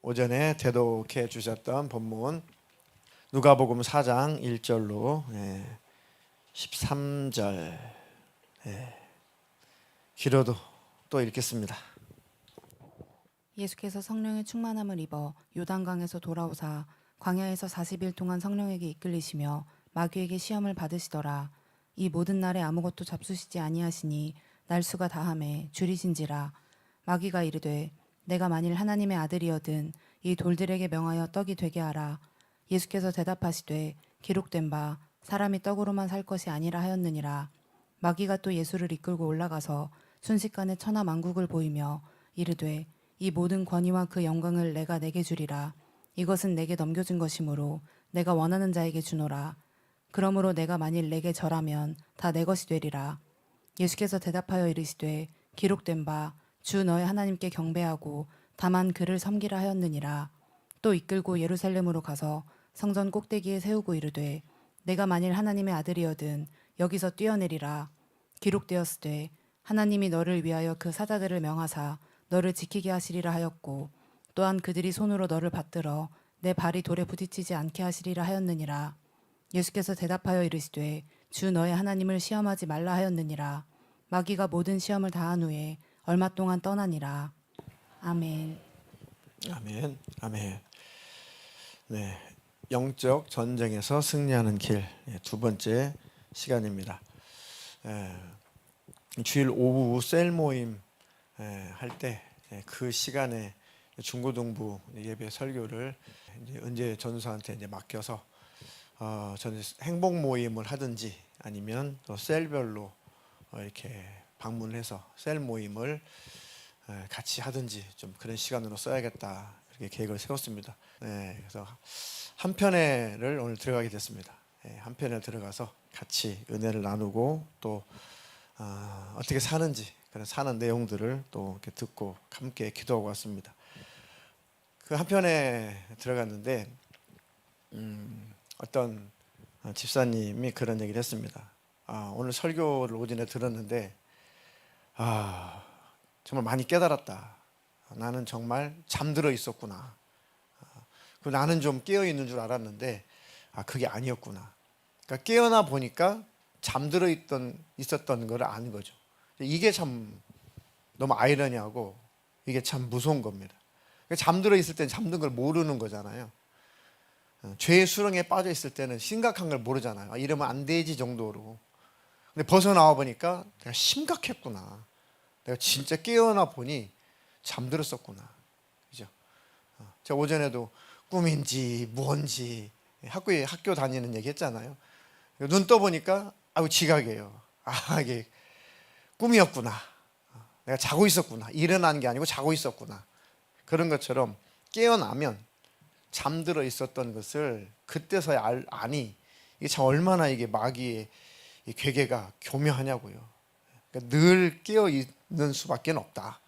오전에 대독해 주셨던 본문 누가복음 4장 1절로 13절 길어도 또 읽겠습니다. 예수께서 성령의 충만함을 입어 요단강에서 돌아오사 광야에서 40일 동안 성령에게 이끌리시며 마귀에게 시험을 받으시더라. 이 모든 날에 아무것도 잡수시지 아니하시니 날수가 다함에 줄이신지라. 마귀가 이르되 내가 만일 하나님의 아들이여든 이 돌들에게 명하여 떡이 되게 하라. 예수께서 대답하시되 기록된 바 사람이 떡으로만 살 것이 아니라 하였느니라. 마귀가 또 예수를 이끌고 올라가서 순식간에 천하 만국을 보이며 이르되 이 모든 권위와 그 영광을 내가 내게 주리라. 이것은 내게 넘겨준 것이므로 내가 원하는 자에게 주노라. 그러므로 내가 만일 내게 절하면 다 내 것이 되리라. 예수께서 대답하여 이르시되 기록된 바 주 너의 하나님께 경배하고 다만 그를 섬기라 하였느니라. 또 이끌고 예루살렘으로 가서 성전 꼭대기에 세우고 이르되 내가 만일 하나님의 아들이여든 여기서 뛰어내리라. 기록되었으되 하나님이 너를 위하여 그 사자들을 명하사 너를 지키게 하시리라 하였고 또한 그들이 손으로 너를 받들어 내 발이 돌에 부딪히지 않게 하시리라 하였느니라. 예수께서 대답하여 이르시되 주 너의 하나님을 시험하지 말라 하였느니라. 마귀가 모든 시험을 다한 후에 얼마 동안 떠나니라. 아멘. 아멘. 아멘. 네, 영적 전쟁에서 승리하는 길 두 번째 시간입니다. 주일 오후 셀 모임 할 때 그 시간에 중고등부 예배 설교를 이제 은재 전수한테 이제 맡겨서 저는 행복 모임을 하든지 아니면 또 셀별로 이렇게 방문해서 셀 모임을 같이 하든지 좀 그런 시간으로 써야겠다 이렇게 계획을 세웠습니다. 그래서 한 편회를 오늘 들어가게 됐습니다. 한 편에 들어가서 같이 은혜를 나누고 또 어떻게 사는지 그런 사는 내용들을 또 이렇게 듣고 함께 기도하고 왔습니다. 그 한 편에 들어갔는데 어떤 집사님이 그런 얘기를 했습니다. 오늘 설교를 오전에 들었는데 정말 많이 깨달았다. 나는 정말 잠들어 있었구나. 나는 좀 깨어 있는 줄 알았는데 그게 아니었구나. 그러니까 깨어나 보니까 잠들어 있었던 걸 아는 거죠. 이게 참 너무 아이러니하고 이게 참 무서운 겁니다. 잠들어 있을 때는 잠든 걸 모르는 거잖아요. 죄의 수렁에 빠져 있을 때는 심각한 걸 모르잖아요. 이러면 안 되지 정도로. 근데 벗어나와 보니까 내가 심각했구나. 내가 진짜 깨어나 보니 잠들었었구나. 그죠? 제가 오전에도 꿈인지 뭔지 학교 다니는 얘기 했잖아요. 눈 떠보니까 지각이에요. 이게 꿈이었구나. 내가 자고 있었구나. 일어난 게 아니고 자고 있었구나. 그런 것처럼 깨어나면 잠들어 있었던 것을 그때서야 아니 이게 참 얼마나 이게 마귀의 이 괴계가 교묘하냐고요. 그러니까 늘 깨어 있는 수밖에 없다.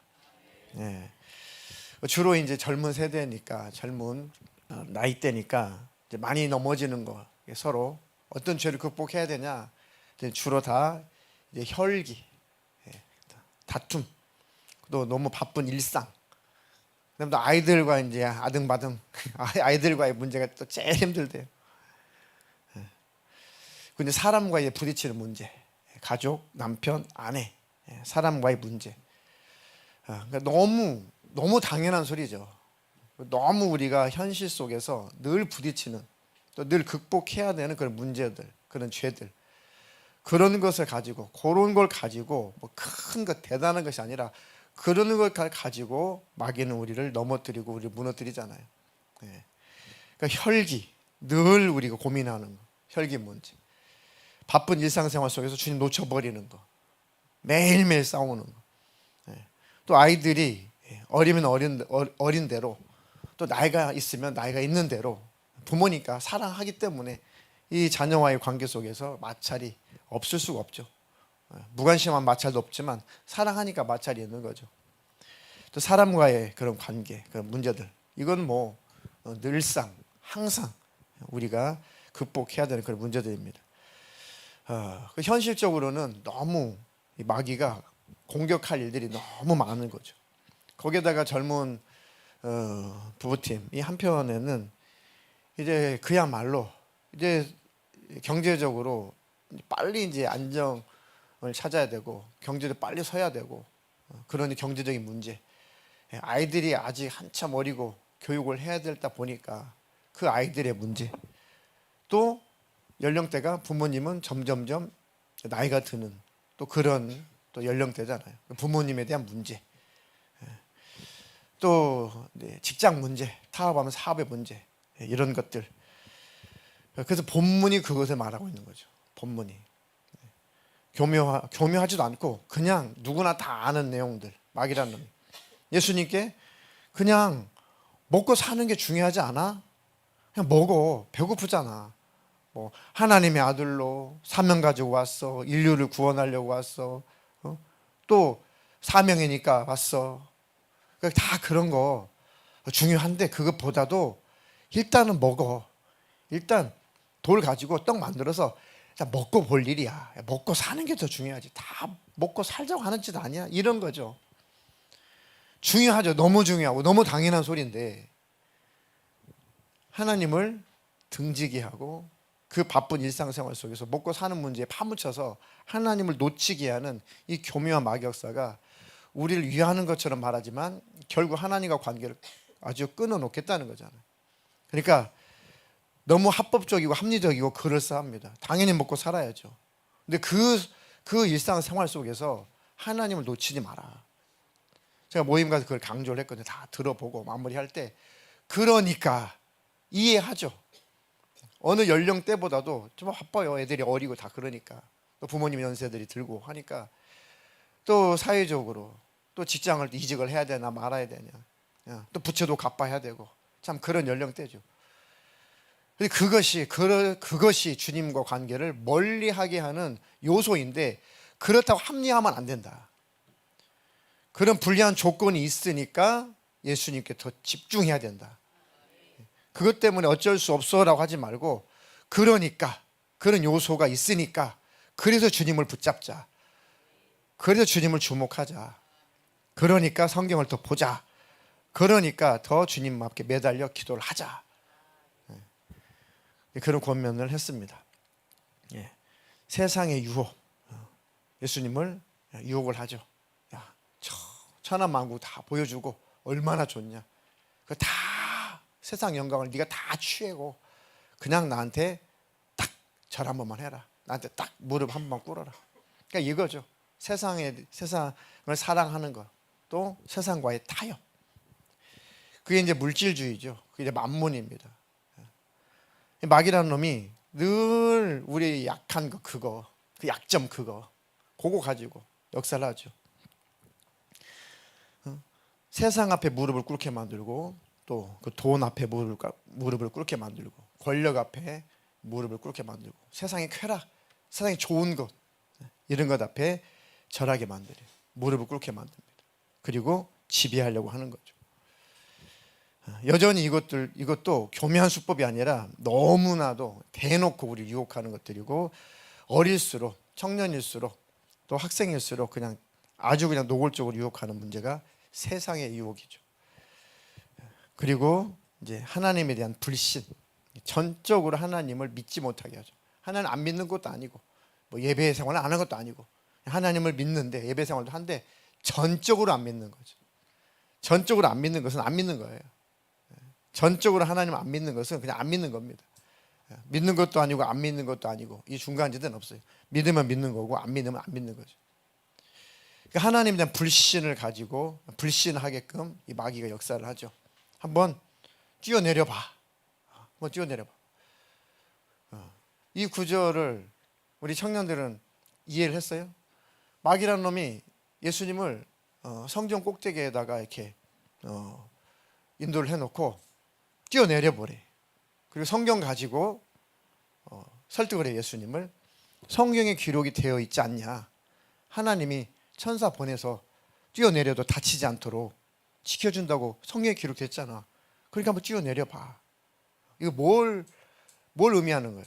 주로 이제 젊은 세대니까 젊은 나이대니까 이제 많이 넘어지는 거 서로 어떤 죄를 극복해야 되냐 주로 다 이제 혈기, 다툼, 또 너무 바쁜 일상. 그다음에 또 아이들과 이제 아등바등 아이들과의 문제가 또 제일 힘들대요. 근데 사람과의 부딪히는 문제, 가족, 남편, 아내, 사람과의 문제. 그러니까 너무 당연한 소리죠. 너무 우리가 현실 속에서 늘 부딪히는 또 늘 극복해야 되는 그런 문제들, 그런 죄들, 그런 것을 가지고 그런 걸 가지고 뭐 큰 것 대단한 것이 아니라 그런 걸 가지고 마귀는 우리를 넘어뜨리고 우리를 무너뜨리잖아요. 그러니까 혈기, 늘 우리가 고민하는 거, 혈기 문제. 바쁜 일상생활 속에서 주님 놓쳐버리는 거, 매일매일 싸우는 거. 또 아이들이 어리면 어린 대로 또 나이가 있으면 나이가 있는 대로 부모니까 사랑하기 때문에 이 자녀와의 관계 속에서 마찰이 없을 수가 없죠. 무관심한 마찰도 없지만 사랑하니까 마찰이 있는 거죠. 또 사람과의 그런 관계, 그런 문제들 이건 뭐 늘상 항상 우리가 극복해야 되는 그런 문제들입니다. 현실적으로는 너무 마귀가 공격할 일들이 너무 많은 거죠. 거기에다가 젊은 부부팀 이 한편에는 이제 그야말로 이제 경제적으로 빨리 이제 안정을 찾아야 되고 경제도 빨리 서야 되고 그런 경제적인 문제, 아이들이 아직 한참 어리고 교육을 해야 되다 보니까 그 아이들의 문제, 또 연령대가 부모님은 점점점 나이가 드는 또 그런 또 연령대잖아요. 부모님에 대한 문제, 또 직장 문제, 타업하면 사업의 문제, 이런 것들. 그래서 본문이 그것을 말하고 있는 거죠. 본문이 교묘하지도 않고 그냥 누구나 다 아는 내용들. 마귀라는 놈이 예수님께 그냥 먹고 사는 게 중요하지 않아? 그냥 먹어. 배고프잖아. 뭐 하나님의 아들로 사명 가지고 왔어. 인류를 구원하려고 왔어. 또 사명이니까 왔어. 다 그런 거 중요한데 그것보다도 일단은 먹어. 일단 돌 가지고 떡 만들어서 먹고 볼 일이야. 먹고 사는 게 더 중요하지. 다 먹고 살자고 하는 짓 아니야. 이런 거죠. 중요하죠. 너무 중요하고 너무 당연한 소리인데 하나님을 등지게 하고 그 바쁜 일상생활 속에서 먹고 사는 문제에 파묻혀서 하나님을 놓치게 하는 이 교묘한 마귀역사가 우리를 위하는 것처럼 말하지만 결국 하나님과 관계를 아주 끊어놓겠다는 거잖아요. 그러니까 너무 합법적이고 합리적이고 그럴싸합니다. 당연히 먹고 살아야죠. 근데 그 일상생활 속에서 하나님을 놓치지 마라. 제가 모임 가서 그걸 강조를 했거든요. 다 들어보고 마무리할 때 그러니까 이해하죠. 어느 연령대보다도 좀 바빠요. 애들이 어리고 다 그러니까. 또 부모님 연세들이 들고 하니까 또 사회적으로 또 직장을 이직을 해야 되나 말아야 되냐. 또 부채도 갚아야 되고 참 그런 연령대죠. 근데 그것이 주님과 관계를 멀리하게 하는 요소인데 그렇다고 합리화하면 안 된다. 그런 불리한 조건이 있으니까 예수님께 더 집중해야 된다. 그것 때문에 어쩔 수 없어라고 하지 말고 그러니까 그런 요소가 있으니까 그래서 주님을 붙잡자. 그래서 주님을 주목하자. 그러니까 성경을 더 보자. 그러니까 더 주님 앞에 매달려 기도를 하자. 그런 권면을 했습니다. 세상의 유혹, 예수님을 유혹을 하죠. 야, 천하만국 다 보여주고 얼마나 좋냐. 그 다 세상 영광을 네가 다 취하고 그냥 나한테 딱 절 한 번만 해라. 나한테 딱 무릎 한 번 꿇어라. 그러니까 이거죠. 세상을 사랑하는 것, 또 세상과의 타협. 그게 이제 물질주의죠. 그게 이제 만문입니다. 마귀라는 놈이 늘 우리 약한 거 그 약점 그거 가지고 역사를 하죠. 세상 앞에 무릎을 꿇게 만들고 또 그 돈 앞에 무릎을 꿇게 만들고 권력 앞에 무릎을 꿇게 만들고 세상의 쾌락, 세상의 좋은 것 이런 것 앞에 절하게 만들어요. 무릎을 꿇게 만듭니다. 그리고 지배하려고 하는 거죠. 여전히 이것도 교묘한 수법이 아니라 너무나도 대놓고 우리 유혹하는 것들이고 어릴수록 청년일수록 또 학생일수록 그냥 아주 그냥 노골적으로 유혹하는 문제가 세상의 유혹이죠. 그리고 이제 하나님에 대한 불신, 전적으로 하나님을 믿지 못하게 하죠. 하나님 안 믿는 것도 아니고 뭐 예배 생활을 안 하는 것도 아니고 하나님을 믿는데 예배 생활도 한데 전적으로 안 믿는 거죠. 전적으로 안 믿는 것은 안 믿는 거예요. 전적으로 하나님 안 믿는 것은 그냥 안 믿는 겁니다. 믿는 것도 아니고 안 믿는 것도 아니고 이 중간지대는 없어요. 믿으면 믿는 거고 안 믿으면 안 믿는 거죠. 그러니까 하나님에 대한 불신을 가지고 불신하게끔 이 마귀가 역사를 하죠. 한번 뛰어내려봐. 한번 뛰어내려봐. 이 구절을 우리 청년들은 이해를 했어요. 마귀라는 놈이 예수님을 성전 꼭대기에다가 이렇게 인도를 해놓고 뛰어내려 버래. 그리고 성경 가지고 설득을 해. 예수님을 성경에 기록이 되어 있지 않냐. 하나님이 천사 보내서 뛰어내려도 다치지 않도록 지켜준다고 성경에 기록됐잖아. 그러니까 한번 뛰어내려 봐. 이거 뭘 의미하는 거예요?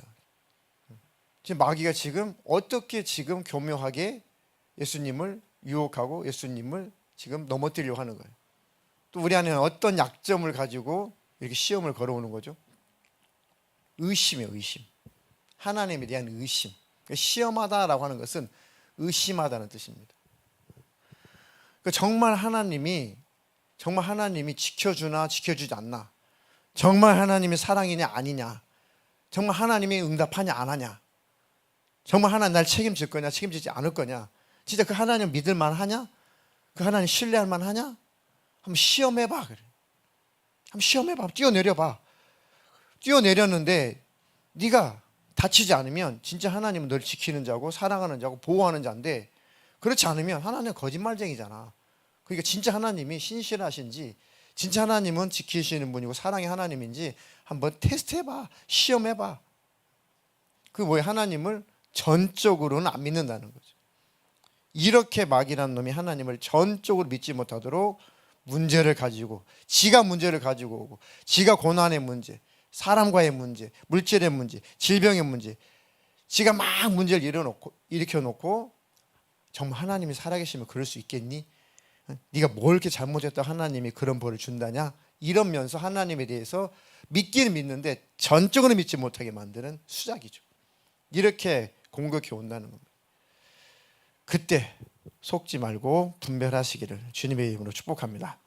지금 마귀가 지금 어떻게 지금 교묘하게 예수님을 유혹하고 예수님을 지금 넘어뜨리려고 하는 거예요. 또 우리 안에는 어떤 약점을 가지고 이렇게 시험을 걸어오는 거죠? 의심이에요, 의심. 하나님에 대한 의심. 시험하다라고 하는 것은 의심하다는 뜻입니다. 정말 하나님이 지켜주나 지켜주지 않나, 정말 하나님이 사랑이냐 아니냐, 정말 하나님이 응답하냐 안 하냐, 정말 하나님 날 책임질 거냐 책임지지 않을 거냐, 진짜 그 하나님 믿을 만하냐, 그 하나님 신뢰할 만하냐, 한번 시험해봐. 그래. 한번 시험해봐. 뛰어내려봐. 뛰어내렸는데 네가 다치지 않으면 진짜 하나님은 널 지키는 자고 사랑하는 자고 보호하는 자인데, 그렇지 않으면 하나님은 거짓말쟁이잖아. 그러니까 진짜 하나님이 신실하신지, 진짜 하나님은 지키시는 분이고 사랑의 하나님인지 한번 테스트해봐. 시험해봐. 그 뭐야? 하나님을 전적으로는 안 믿는다는 거죠. 이렇게 마귀라는 놈이 하나님을 전적으로 믿지 못하도록 문제를 가지고, 지가 문제를 가지고 오고, 지가 고난의 문제, 사람과의 문제, 물질의 문제, 질병의 문제, 지가 막 문제를 일으켜놓고 정말 하나님이 살아계시면 그럴 수 있겠니? 네가 뭘 이렇게 잘못했다 하나님이 그런 벌을 준다냐? 이러면서 하나님에 대해서 믿기는 믿는데 전적으로 믿지 못하게 만드는 수작이죠. 이렇게 공격해 온다는 겁니다. 그때 속지 말고 분별하시기를 주님의 이름으로 축복합니다.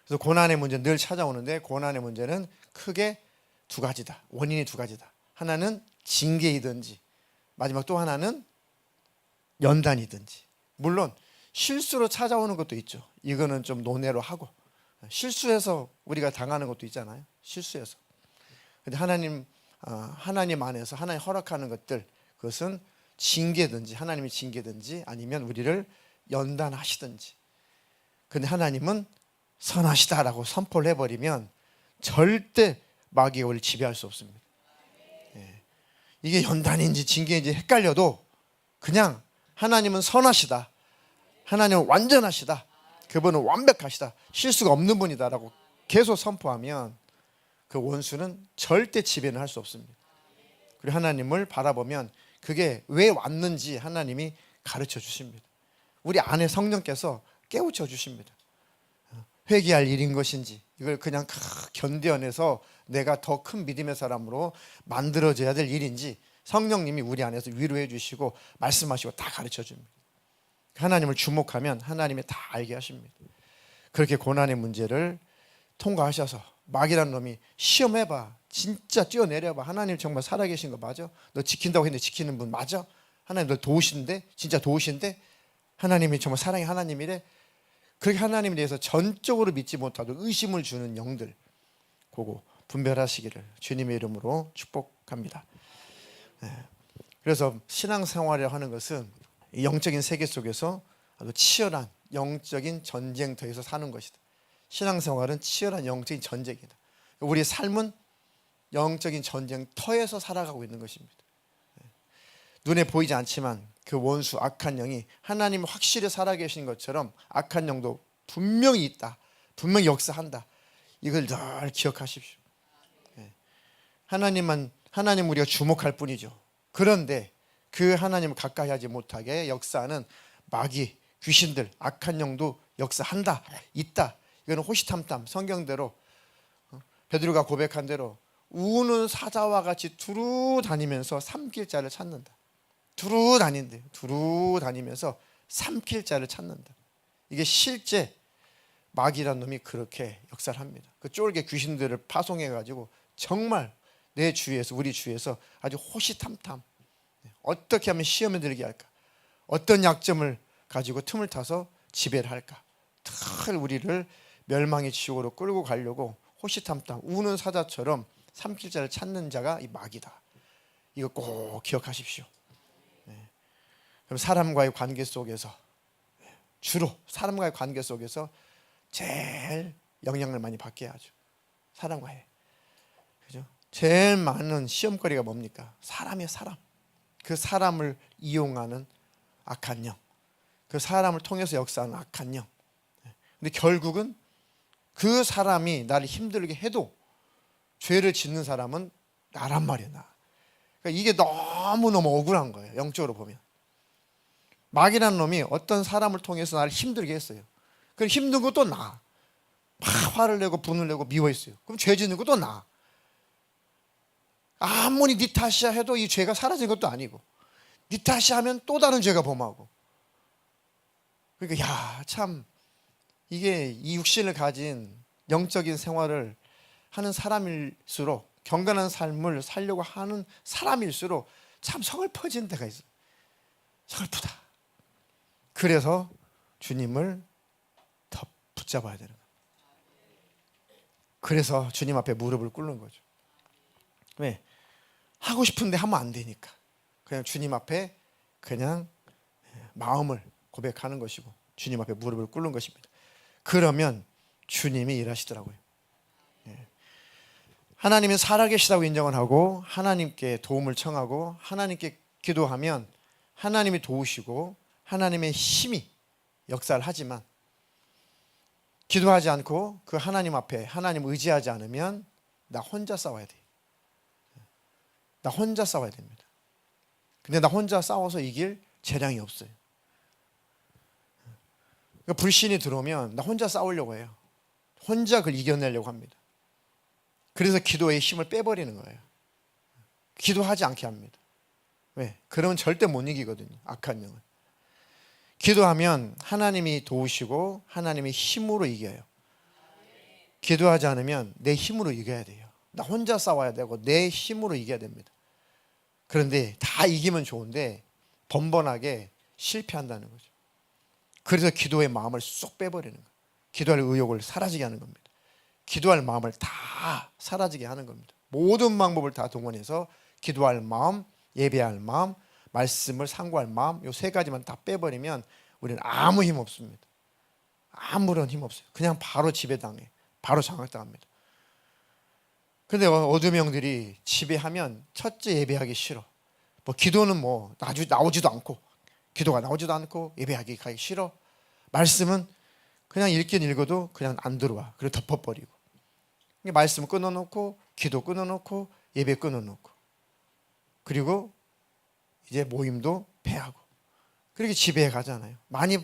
그래서 고난의 문제는 늘 찾아오는데, 고난의 문제는 크게 두 가지다. 원인이 두 가지다. 하나는 징계이든지, 마지막 또 하나는 연단이든지. 물론 실수로 찾아오는 것도 있죠. 이거는 좀 논외로 하고, 실수해서 우리가 당하는 것도 있잖아요. 실수해서. 근데 하나님 안에서 하나님 허락하는 것들, 그것은 징계든지, 하나님이 징계든지 아니면 우리를 연단하시든지. 근데 하나님은 선하시다라고 선포를 해버리면 절대 마귀가 우리를 지배할 수 없습니다. 이게 연단인지 징계인지 헷갈려도 그냥 하나님은 선하시다, 하나님은 완전하시다, 그분은 완벽하시다, 실수가 없는 분이다라고 계속 선포하면 그 원수는 절대 지배는 할 수 없습니다. 그리고 하나님을 바라보면 그게 왜 왔는지 하나님이 가르쳐 주십니다. 우리 안에 성령께서 깨우쳐 주십니다. 회개할 일인 것인지, 이걸 그냥 견뎌내서 내가 더 큰 믿음의 사람으로 만들어져야 될 일인지 성령님이 우리 안에서 위로해 주시고 말씀하시고 다 가르쳐 줍니다. 하나님을 주목하면 하나님이 다 알게 하십니다. 그렇게 고난의 문제를 통과하셔서 마귀라는 놈이 시험해봐, 진짜 뛰어내려봐, 하나님 정말 살아계신 거 맞아? 너 지킨다고 했는데 지키는 분 맞아? 하나님 널 도우신데? 진짜 도우신데? 하나님이 정말 사랑의 하나님이래? 그렇게 하나님에 대해서 전적으로 믿지 못하도록 의심을 주는 영들, 그거 분별하시기를 주님의 이름으로 축복합니다. 그래서 신앙생활이라고 하는 것은 이 영적인 세계 속에서 아주 치열한 영적인 전쟁터에서 사는 것이다. 신앙생활은 치열한 영적인 전쟁이다. 우리의 삶은 영적인 전쟁터에서 살아가고 있는 것입니다. 눈에 보이지 않지만 그 원수 악한 영이 하나님 확실히 살아계신 것처럼 악한 영도 분명히 있다, 분명히 역사한다. 이걸 늘 기억하십시오. 하나님 우리가 주목할 뿐이죠. 그런데 그 하나님을 가까이 하지 못하게 역사하는 마귀, 귀신들, 악한 영도 역사한다, 있다. 이거는 호시탐탐 성경대로 베드로가 고백한 대로 우는 사자와 같이 두루 다니면서 삼킬 자를 찾는다. 두루 다닌대요. 두루 다니면서 삼킬 자를 찾는다. 이게 실제 마귀라는 놈이 그렇게 역사를 합니다. 그 쫄개 귀신들을 파송해가지고 정말 내 주위에서, 우리 주위에서 아주 호시탐탐 어떻게 하면 시험에 들게 할까, 어떤 약점을 가지고 틈을 타서 지배를 할까, 늘 우리를 멸망의 지옥으로 끌고 가려고 호시탐탐 우는 사자처럼 삼킬 자를 찾는 자가 이 마귀다. 이거 꼭 기억하십시오. 그럼 사람과의 관계 속에서, 주로 사람과의 관계 속에서 제일 영향을 많이 받게 하죠. 사람과의, 그죠? 제일 많은 시험거리가 뭡니까? 사람이에요, 사람. 그 사람을 이용하는 악한 영, 그 사람을 통해서 역사하는 악한 영. 근데 결국은 그 사람이 나를 힘들게 해도 죄를 짓는 사람은 나란 말이야, 나. 그러니까 이게 너무너무 억울한 거예요, 영적으로 보면. 마귀라는 놈이 어떤 사람을 통해서 나를 힘들게 했어요. 그럼 힘든 것도 나. 막 화를 내고 분을 내고 미워했어요. 그럼 죄 짓는 것도 나. 아무리 네 탓이야 해도 이 죄가 사라진 것도 아니고, 네 탓이야 하면 또 다른 죄가 범하고. 그러니까 참 이게 이 육신을 가진 영적인 생활을 하는 사람일수록, 경건한 삶을 살려고 하는 사람일수록 참 서글퍼진 데가 있어요. 서글프다. 그래서 주님을 더 붙잡아야 되는 거예요. 그래서 주님 앞에 무릎을 꿇는 거죠. 왜? 하고 싶은데 하면 안 되니까. 그냥 주님 앞에 그냥 마음을 고백하는 것이고, 주님 앞에 무릎을 꿇는 것입니다. 그러면 주님이 일하시더라고요. 하나님이 살아계시다고 인정을 하고, 하나님께 도움을 청하고, 하나님께 기도하면 하나님이 도우시고 하나님의 힘이 역사를 하지만, 기도하지 않고 그 하나님 앞에 하나님 의지하지 않으면 나 혼자 싸워야 돼요. 나 혼자 싸워야 됩니다. 근데 나 혼자 싸워서 이길 재량이 없어요. 그러니까 불신이 들어오면 나 혼자 싸우려고 해요. 혼자 그걸 이겨내려고 합니다. 그래서 기도의 힘을 빼버리는 거예요. 기도하지 않게 합니다. 왜? 그러면 절대 못 이기거든요. 악한 영은. 기도하면 하나님이 도우시고 하나님의 힘으로 이겨요. 기도하지 않으면 내 힘으로 이겨야 돼요. 나 혼자 싸워야 되고 내 힘으로 이겨야 됩니다. 그런데 다 이기면 좋은데 번번하게 실패한다는 거죠. 그래서 기도의 마음을 쏙 빼버리는 거예요. 기도할 의욕을 사라지게 하는 겁니다. 기도할 마음을 다 사라지게 하는 겁니다. 모든 방법을 다 동원해서 기도할 마음, 예배할 마음, 말씀을 상고할 마음, 이 세 가지만 다 빼버리면 우리는 아무 힘 없습니다. 아무런 힘 없어요. 그냥 바로 지배당해. 바로 장악당합니다. 근데 어둠의 영들이 지배하면 첫째 예배하기 싫어. 뭐 기도는 뭐 나오지도 않고, 기도가 나오지도 않고 예배하기 가기 싫어. 말씀은 그냥 읽긴 읽어도 그냥 안 들어와. 그리고 덮어버리고. 말씀 끊어놓고, 기도 끊어놓고, 예배 끊어놓고, 그리고 이제 모임도 패하고, 그렇게 지배해 가잖아요. 많이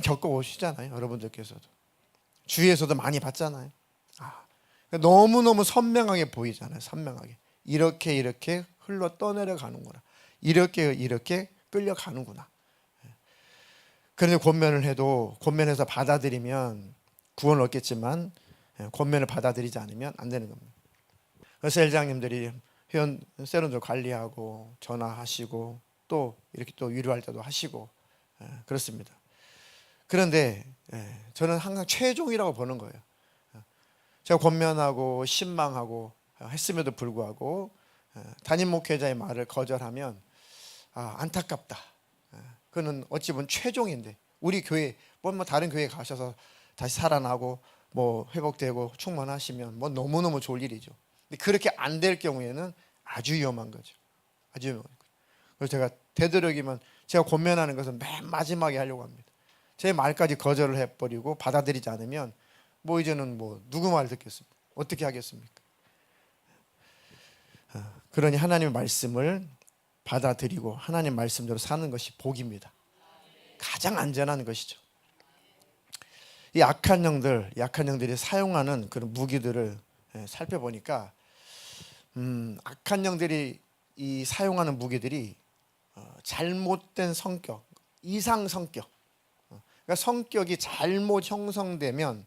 겪어오시잖아요. 여러분들께서도 주위에서도 많이 봤잖아요. 너무너무 선명하게 보이잖아요. 선명하게 이렇게 흘러 떠내려 가는구나, 이렇게 끌려가는구나. 그런데 권면을 해도, 권면해서 받아들이면 구원을 얻겠지만 권면을 받아들이지 않으면 안 되는 겁니다. 그래서 셀장님들이 회원 세론들 관리하고 전화하시고 또 이렇게 또 위로할 때도 하시고 그렇습니다. 그런데 저는 항상 최종이라고 보는 거예요. 제가 권면하고 신망하고 했음에도 불구하고 담임 목회자의 말을 거절하면 안타깝다. 그는 어찌 보면 최종인데, 우리 교회 뭐 다른 교회 가셔서 다시 살아나고 뭐 회복되고 충만하시면 뭐 너무너무 좋을 일이죠. 근데 그렇게 안 될 경우에는 아주 위험한 거죠. 아주 위험한 거죠. 그래서 제가 되도록이면 제가 권면하는 것은 맨 마지막에 하려고 합니다. 제 말까지 거절을 해버리고 받아들이지 않으면 뭐 이제는 뭐 누구 말 듣겠습니까? 어떻게 하겠습니까? 그러니 하나님의 말씀을 받아들이고 하나님 말씀대로 사는 것이 복입니다. 가장 안전한 것이죠. 이 약한 영들이 사용하는 그런 무기들을 살펴보니까 악한 영들이 이 사용하는 무기들이 잘못된 성격, 이상 성격, 그러니까 성격이 잘못 형성되면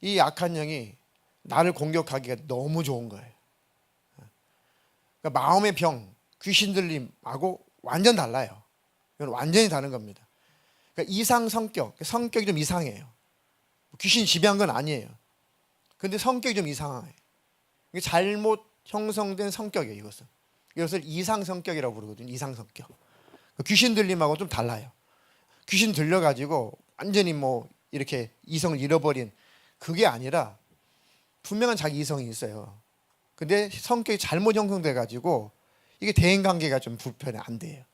이 악한 영이 나를 공격하기가 너무 좋은 거예요. 그러니까 마음의 병, 귀신 들림하고 완전 달라요. 이건 완전히 다른 겁니다. 그러니까 이상 성격이 좀 이상해요. 귀신 지배한 건 아니에요. 근데 성격이 좀 이상해요. 이게 잘못 형성된 성격이에요. 이것을 이상 성격이라고 부르거든요. 이상 성격. 귀신 들림하고 좀 달라요. 귀신 들려가지고 완전히 뭐 이렇게 이성을 잃어버린 그게 아니라 분명한 자기 이성이 있어요. 근데 성격이 잘못 형성돼 가지고 이게 대인관계가 좀 불편해, 안 돼요.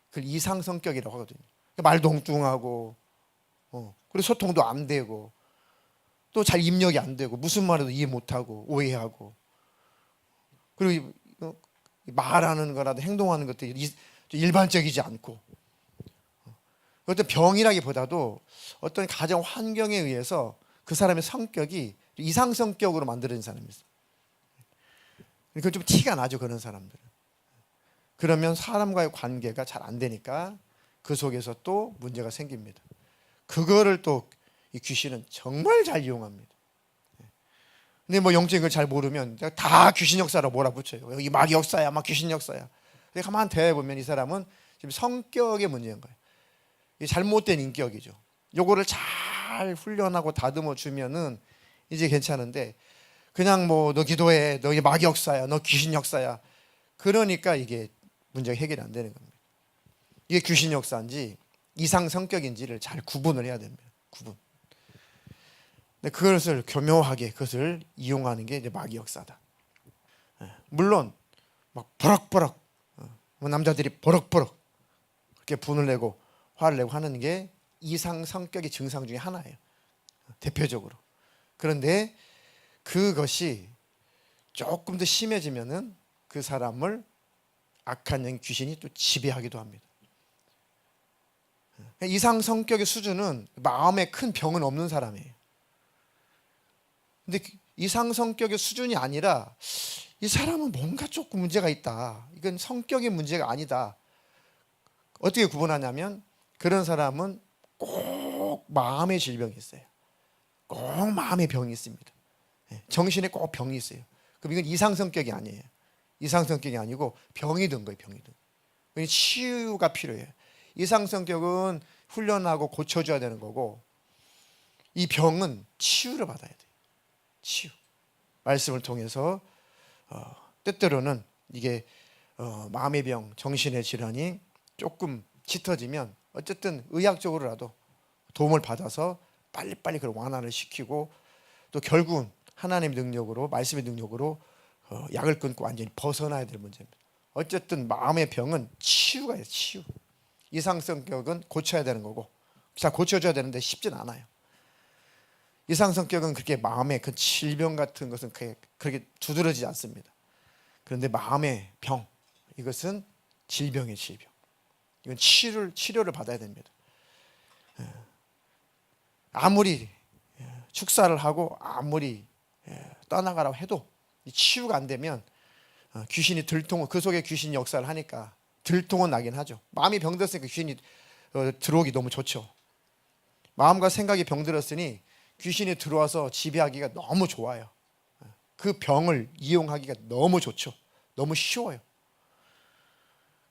그걸 이상 성격이라고 하거든요. 말도 엉뚱하고, 그리고 소통도 안 되고, 또 잘 입력이 안 되고, 무슨 말해도 이해 못하고 오해하고, 그리고 말하는 거라도 행동하는 것도 일반적이지 않고, 어떤 병이라기보다도 어떤 가정 환경에 의해서 그 사람의 성격이 이상 성격으로 만들어진 사람이 있어요. 그건 좀 티가 나죠, 그런 사람들은. 그러면 사람과의 관계가 잘 안 되니까 그 속에서 또 문제가 생깁니다. 그거를 또 이 귀신은 정말 잘 이용합니다. 근데 뭐 영적인 걸 잘 모르면 다 귀신 역사로 몰아붙여요. 여기 막 역사야, 막 귀신 역사야. 근데 가만 대해보면 이 사람은 지금 성격의 문제인 거예요. 이 잘못된 인격이죠. 요거를 잘 훈련하고 다듬어 주면은 이제 괜찮은데, 그냥 뭐 너 기도해, 너 이게 막 역사야, 너 귀신 역사야. 그러니까 이게 문제가 해결이 안 되는 겁니다. 이게 귀신 역사인지 이상 성격인지를 잘 구분을 해야 됩니다. 구분. 근데 그것을 교묘하게 그것을 이용하는 게 이제 마귀 역사다. 물론 막 버럭버럭 남자들이 버럭버럭 그렇게 분을 내고 화를 내고 하는 게 이상 성격의 증상 중에 하나예요. 대표적으로. 그런데 그것이 조금 더 심해지면은 그 사람을 악한 영 귀신이 또 지배하기도 합니다. 이상 성격의 수준은 마음에 큰 병은 없는 사람이에요. 근데 이상 성격의 수준이 아니라 이 사람은 뭔가 조금 문제가 있다. 이건 성격의 문제가 아니다. 어떻게 구분하냐면 그런 사람은 꼭 마음의 질병이 있어요. 꼭 마음의 병이 있습니다. 정신에 꼭 병이 있어요. 그럼 이건 이상 성격이 아니에요. 이상 성격이 아니고 병이 든 거예요. 병이 든. 그러니까 치유가 필요해요. 이상 성격은 훈련하고 고쳐줘야 되는 거고, 이 병은 치유를 받아야 돼요. 치유. 말씀을 통해서 때때로는 이게 마음의 병, 정신의 질환이 조금 짙어지면 어쨌든 의학적으로라도 도움을 받아서 빨리빨리 그걸 완화를 시키고, 또 결국은 하나님의 능력으로, 말씀의 능력으로 약을 끊고 완전히 벗어나야 될 문제입니다. 어쨌든 마음의 병은 치유가 있어요. 치유. 이상 성격은 고쳐야 되는 거고, 잘 고쳐줘야 되는데 쉽진 않아요. 이상 성격은 그렇게 마음의 그 질병 같은 것은 그렇게 두드러지지 않습니다. 그런데 마음의 병, 이것은 질병의 질병. 이건 치료를 받아야 됩니다. 아무리 축사를 하고 아무리 떠나가라고 해도 치유가 안 되면 귀신이 들통은, 그 속에 귀신이 역사를 하니까 들통은 나긴 하죠. 마음이 병들었으니까 귀신이 들어오기 너무 좋죠. 마음과 생각이 병들었으니 귀신이 들어와서 지배하기가 너무 좋아요. 그 병을 이용하기가 너무 좋죠. 너무 쉬워요.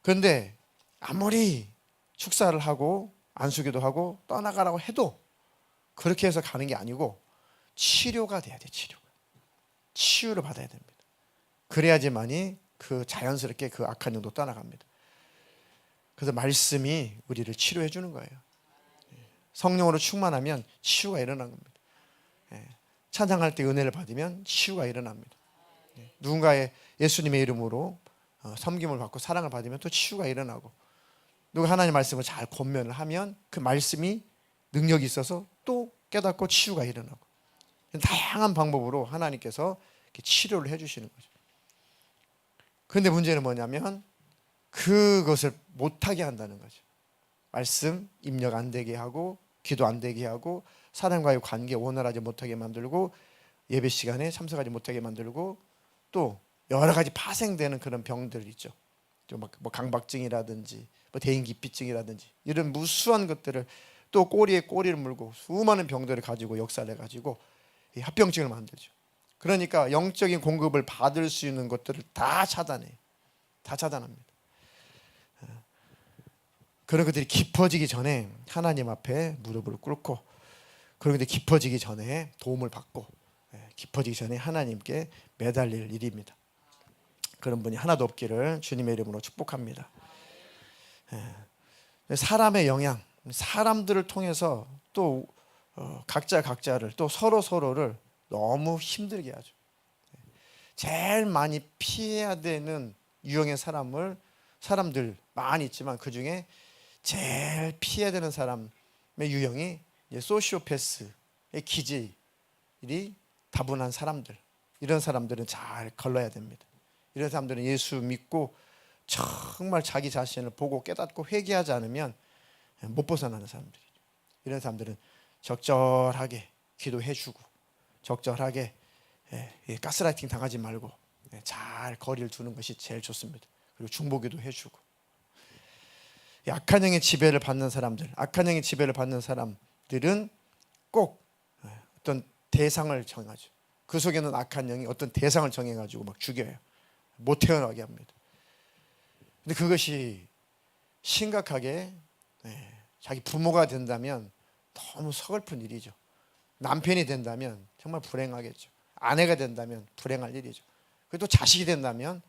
그런데 아무리 축사를 하고 안수기도 하고 떠나가라고 해도 그렇게 해서 가는 게 아니고 치료가 돼야 돼요. 치유를 받아야 됩니다. 그래야지만이 그 자연스럽게 그 악한 영도 떠나갑니다. 그래서 말씀이 우리를 치료해 주는 거예요. 성령으로 충만하면 치유가 일어나는 겁니다. 찬양할 때 은혜를 받으면 치유가 일어납니다. 누군가의 예수님의 이름으로 섬김을 받고 사랑을 받으면 또 치유가 일어나고, 누가 하나님의 말씀을 잘 권면을 하면 그 말씀이 능력이 있어서 또 깨닫고 치유가 일어나고, 다양한 방법으로 하나님께서 치료를 해주시는 거죠. 그런데 문제는 뭐냐면 그것을 못하게 한다는 거죠. 말씀 입력 안 되게 하고, 기도 안 되게 하고, 사람과의 관계 원활하지 못하게 만들고, 예배 시간에 참석하지 못하게 만들고, 또 여러 가지 파생되는 그런 병들 있죠. 뭐 강박증이라든지 뭐 대인기피증이라든지 이런 무수한 것들을, 또 꼬리에 꼬리를 물고 수많은 병들을 가지고 역사를 해가지고 합병증을 만들죠. 그러니까 영적인 공급을 받을 수 있는 것들을 다 차단해요. 다 차단합니다. 그런 것들이 깊어지기 전에 하나님 앞에 무릎을 꿇고, 그런 것들이 깊어지기 전에 도움을 받고, 깊어지기 전에 하나님께 매달릴 일입니다. 그런 분이 하나도 없기를 주님의 이름으로 축복합니다. 사람의 영향, 사람들을 통해서 또 각자를 또 서로를 너무 힘들게 하죠. 제일 많이 피해야 되는 유형의 사람들 많이 있지만, 그 중에 제일 피해야 되는 사람의 유형이 소시오패스의 기질이 다분한 사람들. 이런 사람들은 잘 걸러야 됩니다. 이런 사람들은 예수 믿고 정말 자기 자신을 보고 깨닫고 회개하지 않으면 못 벗어나는 사람들이죠. 이런 사람들은 적절하게 기도해주고 적절하게 가스라이팅 당하지 말고 잘 거리를 두는 것이 제일 좋습니다. 그리고 중보기도 해주고. 악한 영의 지배를 받는 사람들, 악한 영의 지배를 받는 사람들은 꼭 어떤 대상을 정하죠. 그 속에는 악한 영이 어떤 대상을 정해가지고 막 죽여요. 못 태어나게 합니다. 근데 그것이 심각하게 자기 부모가 된다면 너무 서글픈 일이죠. 남편이 된다면 정말 불행하겠죠. 아내가 된다면 불행할 일이죠. 그래도 자식이 된다면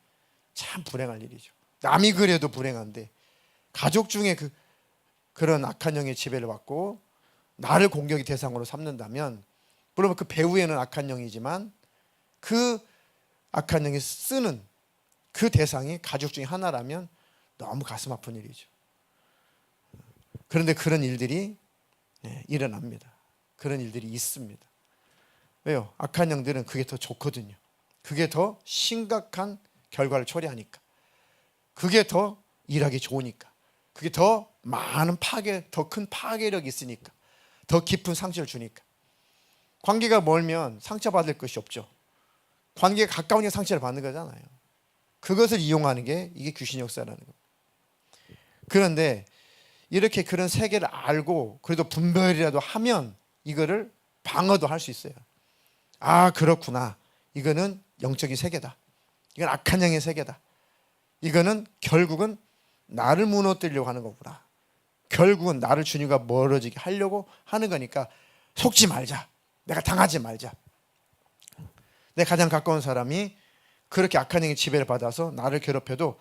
참 불행할 일이죠. 남이 그래도 불행한데 가족 중에 그런 악한 영의 지배를 받고 나를 공격의 대상으로 삼는다면, 물론 그 배후에는 악한 영이지만 그 악한 영이 쓰는 그 대상이 가족 중에 하나라면 너무 가슴 아픈 일이죠. 그런데 그런 일들이 일어납니다. 그런 일들이 있습니다. 왜요? 악한 영들은 그게 더 좋거든요. 그게 더 심각한 결과를 초래하니까. 그게 더 일하기 좋으니까. 그게 더 많은 더 큰 파괴력이 있으니까. 더 깊은 상처를 주니까. 관계가 멀면 상처받을 것이 없죠. 관계가 가까우니까 상처를 받는 거잖아요. 그것을 이용하는 게 이게 귀신 역사라는 겁니다. 그런데 이렇게 그런 세계를 알고 그래도 분별이라도 하면 이거를 방어도 할 수 있어요. 아, 그렇구나. 이거는 영적인 세계다. 이건 악한 영의 세계다. 이거는 결국은 나를 무너뜨리려고 하는 거구나. 결국은 나를 주님과 멀어지게 하려고 하는 거니까 속지 말자. 내가 당하지 말자. 내 가장 가까운 사람이 그렇게 악한 영의 지배를 받아서 나를 괴롭혀도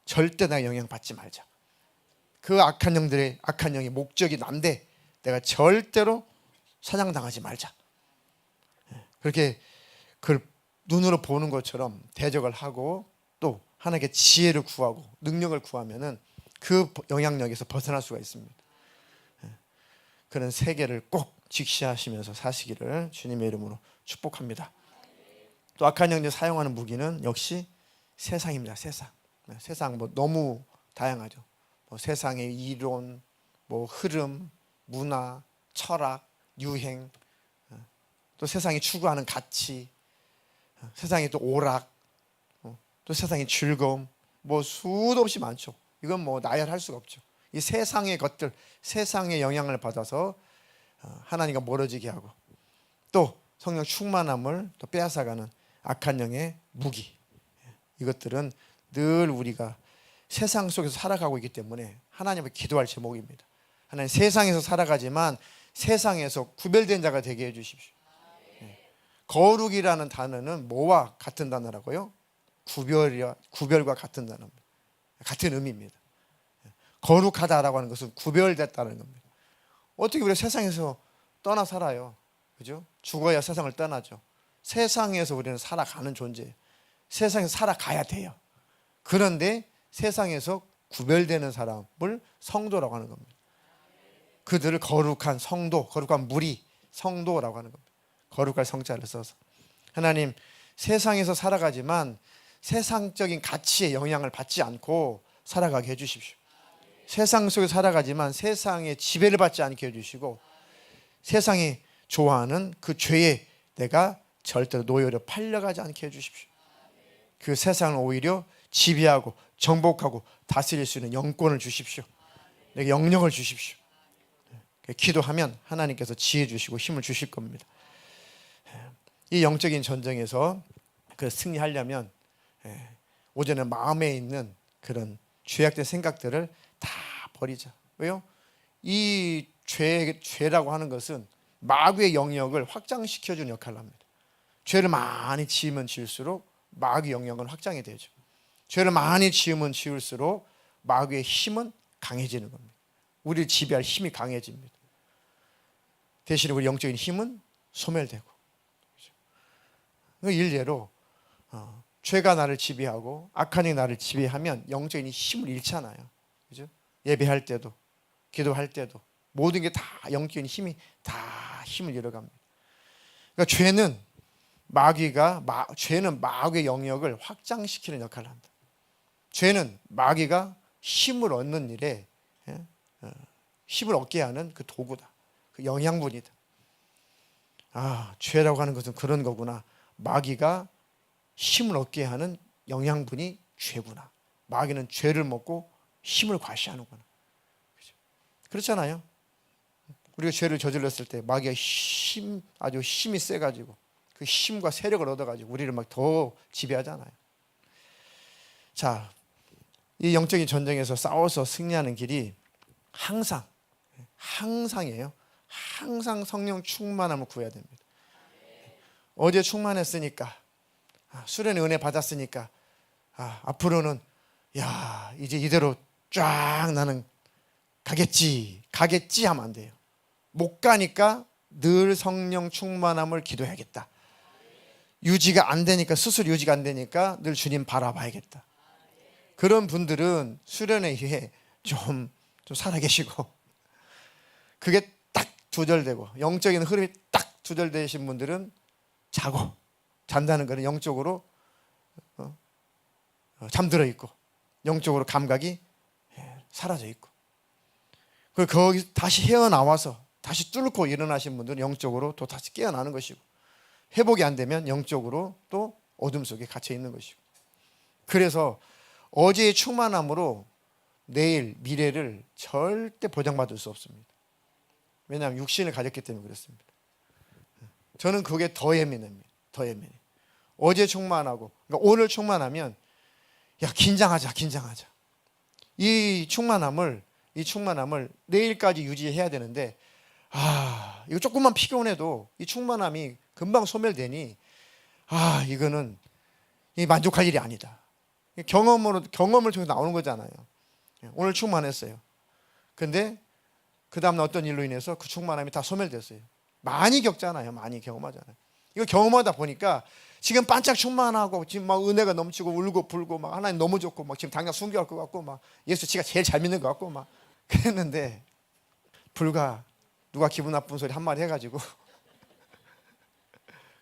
절대 내가 영향받지 말자. 그 악한 영의 목적이 난데 내가 절대로 사냥당하지 말자. 그렇게 그걸 눈으로 보는 것처럼 대적을 하고 또 하나님께 지혜를 구하고 능력을 구하면은 그 영향력에서 벗어날 수가 있습니다. 그런 세계를 꼭 직시하시면서 사시기를 주님의 이름으로 축복합니다. 또 악한 영들이 사용하는 무기는 역시 세상입니다. 세상 뭐 너무 다양하죠. 뭐 세상의 이론, 뭐 흐름, 문화, 철학, 유행, 또 세상이 추구하는 가치, 세상의 또 오락, 또 세상의 즐거움, 뭐 수도 없이 많죠. 이건 뭐 나열할 수가 없죠. 이 세상의 것들, 세상의 영향을 받아서 하나님과 멀어지게 하고 또 성령 충만함을 또 빼앗아가는 악한 영의 무기, 이것들은 늘 우리가 세상 속에서 살아가고 있기 때문에 하나님을 기도할 제목입니다. 하나님, 세상에서 살아가지만 세상에서 구별된 자가 되게 해주십시오. 거룩이라는 단어는 뭐와 같은 단어라고요? 구별과 같은 단어입니다. 같은 의미입니다. 거룩하다라고 하는 것은 구별됐다는 겁니다. 어떻게 우리가 세상에서 떠나 살아요? 그죠? 죽어야 세상을 떠나죠. 세상에서 우리는 살아가는 존재예요. 세상에서 살아가야 돼요. 그런데 세상에서 구별되는 사람을 성도라고 하는 겁니다. 그들을 거룩한 성도, 거룩한 무리, 성도라고 하는 겁니다. 거룩할 성자를 써서. 하나님, 세상에서 살아가지만 세상적인 가치의 영향을 받지 않고 살아가게 해주십시오. 세상 속에 살아가지만 세상의 지배를 받지 않게 해주시고 세상이 좋아하는 그 죄에 내가 절대로 노예로 팔려가지 않게 해주십시오. 그 세상을 오히려 지배하고 정복하고 다스릴 수 있는 영권을 주십시오. 내게 영역을 주십시오. 기도하면 하나님께서 지혜 주시고 힘을 주실 겁니다. 이 영적인 전쟁에서 그 승리하려면 오전에 마음에 있는 그런 죄악된 생각들을 다 버리자. 왜요? 이 죄라고 하는 것은 마귀의 영역을 확장시켜주는 역할을 합니다. 죄를 많이 지으면 지을수록 마귀의 영역은 확장이 되죠. 죄를 많이 지으면 지을수록 마귀의 힘은 강해지는 겁니다. 우리를 지배할 힘이 강해집니다. 대신에 우리 영적인 힘은 소멸되고. 그 일례로 죄가 나를 지배하고 악한 영이 나를 지배하면 영적인 힘을 잃잖아요. 그죠? 예배할 때도 기도할 때도 모든 게 다 영적인 힘이 다 힘을 잃어갑니다. 그러니까 죄는 마귀의 영역을 확장시키는 역할을 합니다. 죄는 마귀가 힘을 얻는 일에 힘을 얻게 하는 그 도구다. 그 영양분이다. 죄라고 하는 것은 그런 거구나. 마귀가 힘을 얻게 하는 영양분이 죄구나. 마귀는 죄를 먹고 힘을 과시하는구나. 그렇잖아요. 우리가 죄를 저질렀을 때 마귀가 아주 힘이 세가지고 그 힘과 세력을 얻어가지고 우리를 막 더 지배하잖아요. 자, 이 영적인 전쟁에서 싸워서 승리하는 길이 항상이에요. 항상 성령 충만함을 구해야 됩니다. 어제 충만했으니까, 수련의 은혜 받았으니까, 앞으로는 이제 이대로 쫙 나는 가겠지 하면 안 돼요. 못 가니까 늘 성령 충만함을 기도해야겠다. 유지가 안 되니까, 스스로 유지가 안 되니까 늘 주님 바라봐야겠다. 그런 분들은 수련회 이후에 좀 살아계시고, 그게 딱 조절되고 영적인 흐름이 딱 조절되신 분들은 잔다는 것은 영적으로 잠들어 있고 영적으로 감각이 사라져 있고, 그리고 거기 다시 헤어나와서 다시 뚫고 일어나신 분들은 영적으로 또 다시 깨어나는 것이고, 회복이 안 되면 영적으로 또 어둠 속에 갇혀 있는 것이고. 그래서 어제의 충만함으로 내일 미래를 절대 보장받을 수 없습니다. 왜냐하면 육신을 가졌기 때문에 그렇습니다. 저는 그게 더 예민합니다. 더 예민해. 어제 충만하고, 그러니까 오늘 충만하면 긴장하자. 이 충만함을 내일까지 유지해야 되는데, 이거 조금만 피곤해도 이 충만함이 금방 소멸되니, 이거는 만족할 일이 아니다. 경험을 통해서 나오는 거잖아요. 오늘 충만했어요. 근데 그 다음날 어떤 일로 인해서 그 충만함이 다 소멸됐어요. 많이 겪잖아요. 많이 경험하잖아요. 이거 경험하다 보니까 지금 반짝 충만하고 지금 막 은혜가 넘치고 울고 불고 막 하나님 너무 좋고 막 지금 당장 순교할 것 같고 막 예수 지가 제일 잘 믿는 것 같고 막 그랬는데, 불과 누가 기분 나쁜 소리 한마디 해가지고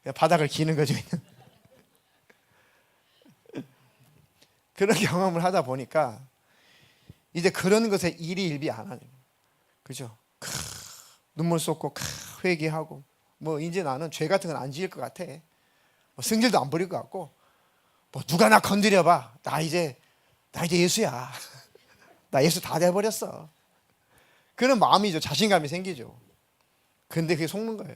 그냥 바닥을 기는 거죠. 그런 경험을 하다 보니까 이제 그런 것에 일희일비 안 하죠. 그죠? 눈물 쏟고 회개하고, 뭐 이제 나는 죄 같은 건 안 지을 것 같아. 뭐 승질도 안 부릴 것 같고, 뭐 누가 나 건드려봐. 나 이제 예수야. 나 예수 다 돼버렸어. 그런 마음이죠. 자신감이 생기죠. 근데 그게 속는 거예요.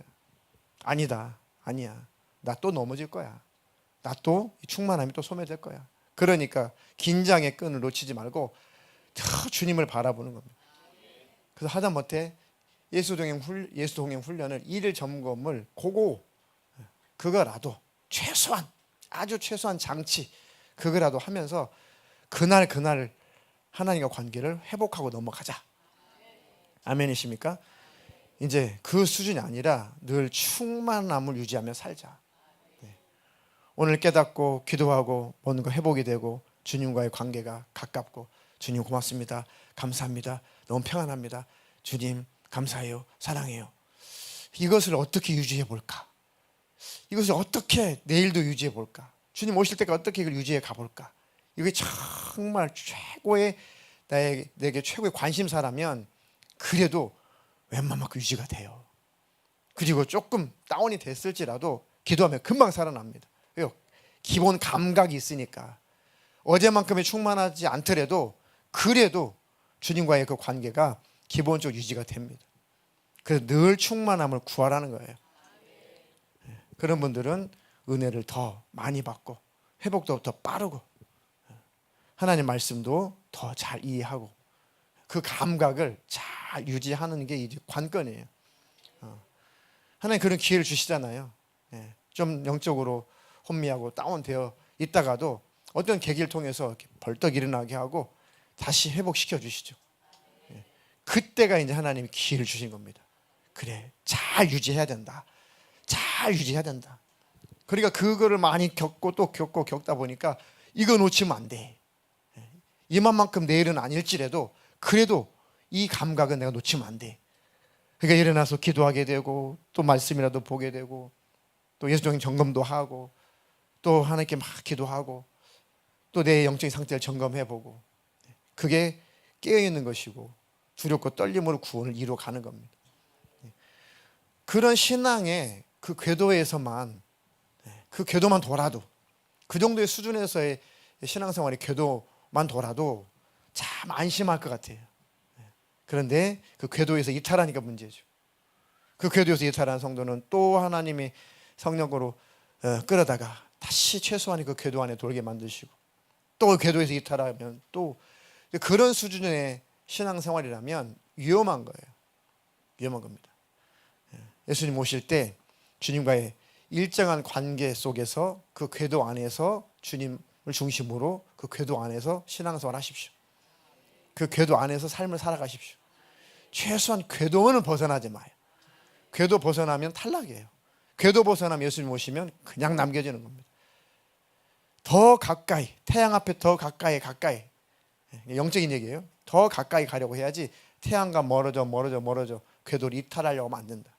아니야. 나 또 넘어질 거야. 나 또 충만함이 또 소멸될 거야. 그러니까 긴장의 끈을 놓치지 말고 주님을 바라보는 겁니다. 그래서 하다못해 예수 동행 훈련을 1일 점검을 그거라도 아주 최소한 장치 그거라도 하면서 그날 하나님과 관계를 회복하고 넘어가자. 아멘이십니까? 이제 그 수준이 아니라 늘 충만함을 유지하며 살자. 오늘 깨닫고 기도하고 뭔가 회복이 되고 주님과의 관계가 가깝고, 주님 고맙습니다. 감사합니다. 너무 평안합니다. 주님 감사해요. 사랑해요. 이것을 어떻게 유지해 볼까? 이것을 어떻게 내일도 유지해 볼까? 주님 오실 때까지 어떻게 이걸 유지해 가볼까? 이게 정말 내게 최고의 관심사라면 그래도 웬만큼 유지가 돼요. 그리고 조금 다운이 됐을지라도 기도하면 금방 살아납니다. 기본 감각이 있으니까 어제만큼의 충만하지 않더라도 그래도 주님과의 그 관계가 기본적으로 유지가 됩니다. 그래서 늘 충만함을 구하라는 거예요. 그런 분들은 은혜를 더 많이 받고 회복도 더 빠르고 하나님 말씀도 더 잘 이해하고 그 감각을 잘 유지하는 게 이제 관건이에요. 하나님 그런 기회를 주시잖아요. 좀 영적으로 혼미하고 다운되어 있다가도 어떤 계기를 통해서 이렇게 벌떡 일어나게 하고 다시 회복시켜 주시죠. 그때가 이제 하나님이 기회를 주신 겁니다. 그래, 잘 유지해야 된다. 그러니까 그거를 많이 겪고 또 겪다 보니까 이거 놓치면 안 돼. 이만큼 내일은 아닐지라도 그래도 이 감각은 내가 놓치면 안 돼. 그러니까 일어나서 기도하게 되고 또 말씀이라도 보게 되고 또 예수적인 점검도 하고 또 하나님께 막 기도하고 또 내 영적인 상태를 점검해보고, 그게 깨어있는 것이고 두렵고 떨림으로 구원을 이루어 가는 겁니다. 그런 신앙의 그 궤도에서만, 그 궤도만 돌아도, 그 정도의 수준에서의 신앙생활의 궤도만 돌아도 참 안심할 것 같아요. 그런데 그 궤도에서 이탈하니까 문제죠. 그 궤도에서 이탈한 성도는 또 하나님이 성령으로 끌어다가 다시 최소한의 그 궤도 안에 돌게 만드시고, 또 그 궤도에서 이탈하면 또 그런 수준의 신앙생활이라면 위험한 거예요. 위험한 겁니다. 예수님 오실 때 주님과의 일정한 관계 속에서 그 궤도 안에서 주님을 중심으로 그 궤도 안에서 신앙생활 하십시오. 그 궤도 안에서 삶을 살아가십시오. 최소한 궤도는 벗어나지 마요. 궤도 벗어나면 탈락이에요. 궤도 벗어나면 예수님 오시면 그냥 남겨지는 겁니다. 더 가까이, 태양 앞에 더 가까이 영적인 얘기예요. 더 가까이 가려고 해야지 태양과 멀어져 궤도를 이탈하려고 하면 안 된다.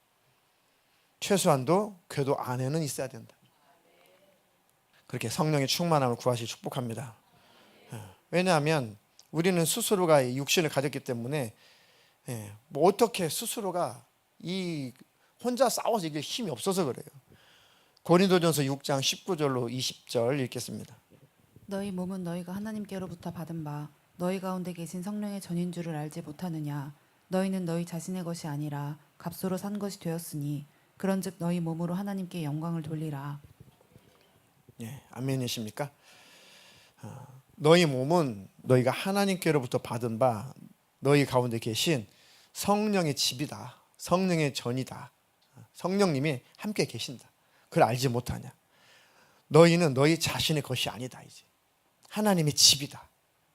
최소한도 궤도 안에는 있어야 된다. 그렇게 성령의 충만함을 구하시 축복합니다. 왜냐하면 우리는 스스로가 육신을 가졌기 때문에 뭐 어떻게 스스로가 이 혼자 싸워서 이길 힘이 없어서 그래요. 고린도전서 6장 19절로 20절 읽겠습니다. 너희 몸은 너희가 하나님께로부터 받은 바 너희 가운데 계신 성령의 전인 줄을 알지 못하느냐. 너희는 너희 자신의 것이 아니라 값으로 산 것이 되었으니 그런즉 너희 몸으로 하나님께 영광을 돌리라. 아멘이십니까? 너희 몸은 너희가 하나님께로부터 받은 바 너희 가운데 계신 성령의 집이다. 성령의 전이다. 성령님이 함께 계신다. 그걸 알지 못하냐? 너희는 너희 자신의 것이 아니다. 이제 하나님의 집이다.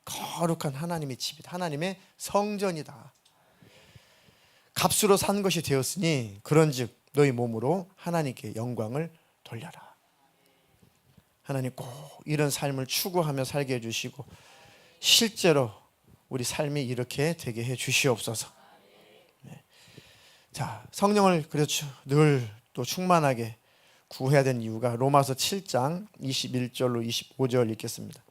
거룩한 하나님의 집이다. 하나님의 성전이다. 값으로 산 것이 되었으니 그런즉 너희 몸으로 하나님께 영광을 돌려라. 하나님 꼭 이런 삶을 추구하며 살게 해주시고 실제로 우리 삶이 이렇게 되게 해 주시옵소서. 자, 성령을 그렇죠. 늘 또 충만하게 구해야 되는 이유가 로마서 7장 21절로 25절 읽겠습니다.